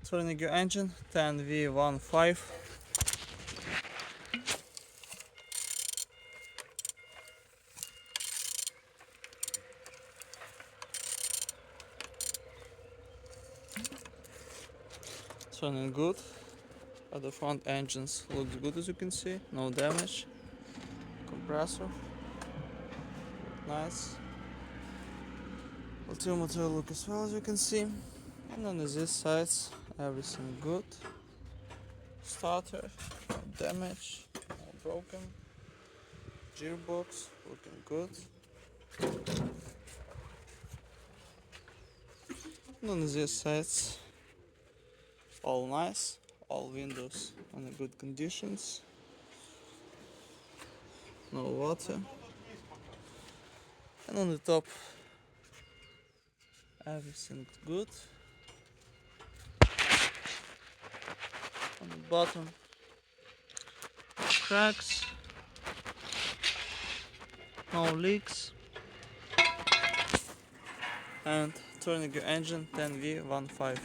Turning your engine 10V15. Turning good. At the front engines looks good, as you can see, no damage. Compressor, nice. Altimeter look as well, as you can see. And on these sides, everything good. Starter, no damage, no broken. Gearbox, looking good. And on these sides, all nice. All windows in good conditions. No water. And on the top, everything good. On the bottom, cracks, no leaks. And turning your engine 10V15.